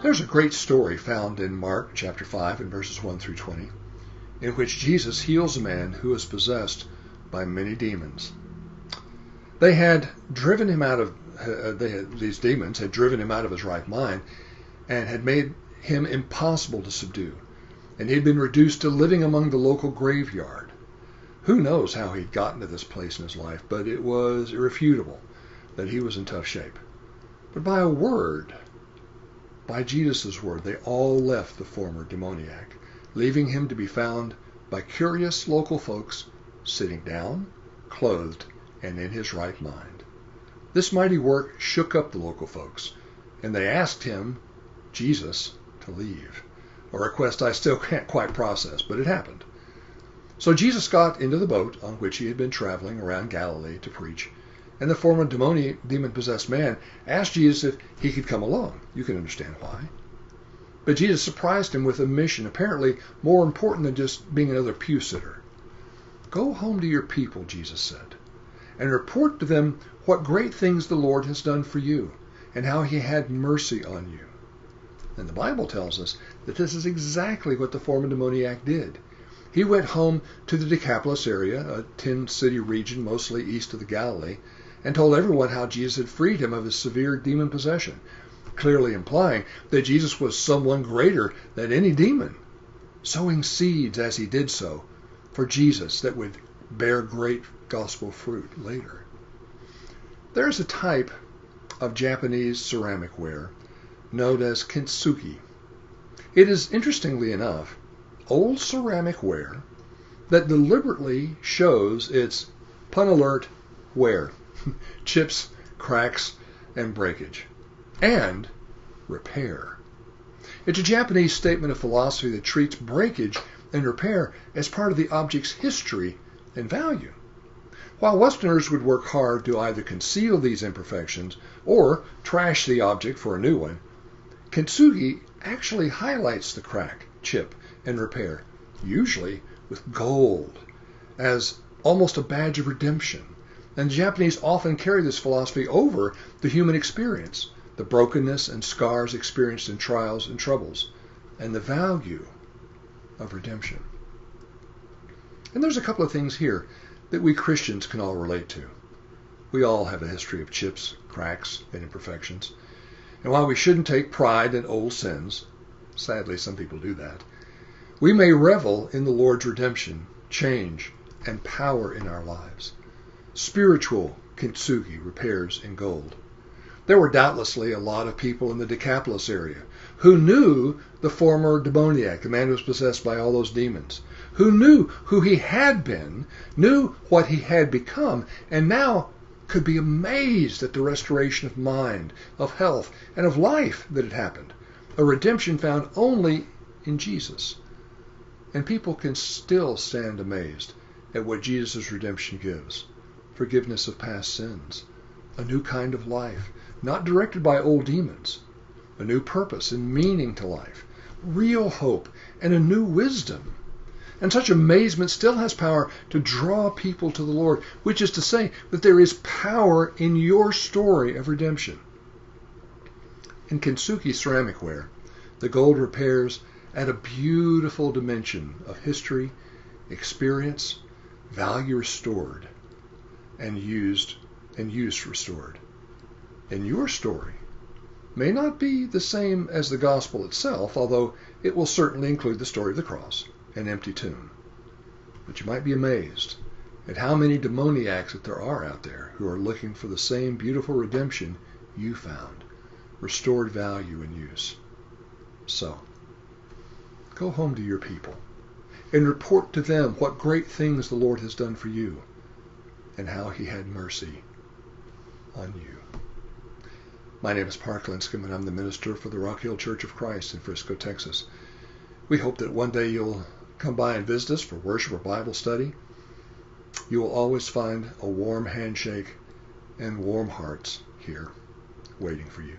There's a great story found in Mark chapter 5 and verses 1 through 20, in which Jesus heals a man who is possessed by many demons. They had driven him out of these demons had driven him out of his right mind and had made him impossible to subdue, and he had been reduced to living among the local graveyard. Who knows how he'd gotten to this place in his life, but it was irrefutable that he was in tough shape. But by a word, by Jesus' word, they all left the former demoniac, leaving him to be found by curious local folks sitting down, clothed, and in his right mind. This mighty work shook up the local folks, and they asked him, Jesus, to leave. A request I still can't quite process, but it happened. So Jesus got into the boat on which he had been traveling around Galilee to preach, and the former demon-possessed man asked Jesus if he could come along. You can understand why. But Jesus surprised him with a mission apparently more important than just being another pew sitter. Go home to your people, Jesus said, and report to them what great things the Lord has done for you, and how he had mercy on you. And the Bible tells us that this is exactly what the former demoniac did. He went home to the Decapolis area, a 10-city region mostly east of the Galilee, and told everyone how Jesus had freed him of his severe demon possession, clearly implying that Jesus was someone greater than any demon, sowing seeds as he did so for Jesus that would bear great gospel fruit later. There's a type of Japanese ceramic ware known as kintsugi. It is, interestingly enough, old ceramic ware that deliberately shows its pun alert wear, chips, cracks, and breakage, and repair. It's a Japanese statement of philosophy that treats breakage and repair as part of the object's history and value. While Westerners would work hard to either conceal these imperfections or trash the object for a new one, kintsugi actually highlights the crack, chip, and repair, usually with gold, as almost a badge of redemption. And the Japanese often carry this philosophy over the human experience, the brokenness and scars experienced in trials and troubles, and the value of redemption. And there's a couple of things here that we Christians can all relate to. We all have a history of chips, cracks, and imperfections. And while we shouldn't take pride in old sins, sadly some people do that, we may revel in the Lord's redemption, change, and power in our lives. Spiritual kintsugi, repairs in gold. There were doubtlessly a lot of people in the Decapolis area who knew the former demoniac, the man who was possessed by all those demons, who knew who he had been, knew what he had become, and now could be amazed at the restoration of mind, of health, and of life that had happened, a redemption found only in Jesus. And people can still stand amazed at what Jesus' redemption gives. Forgiveness of past sins, a new kind of life, not directed by old demons, a new purpose and meaning to life, real hope, and a new wisdom. And such amazement still has power to draw people to the Lord, which is to say that there is power in your story of redemption. In kintsugi ceramic ware, the gold repairs at a beautiful dimension of history, experience, value restored, and use restored. And your story may not be the same as the gospel itself, although it will certainly include the story of the cross, an empty tomb. But you might be amazed at how many demoniacs that there are out there who are looking for the same beautiful redemption you found, restored value and use. So, go home to your people and report to them what great things the Lord has done for you and how he had mercy on you. My name is Park Linscomb, and I'm the minister for the Rock Hill Church of Christ in Frisco, Texas. We hope that one day you'll come by and visit us for worship or Bible study. You will always find a warm handshake and warm hearts here waiting for you.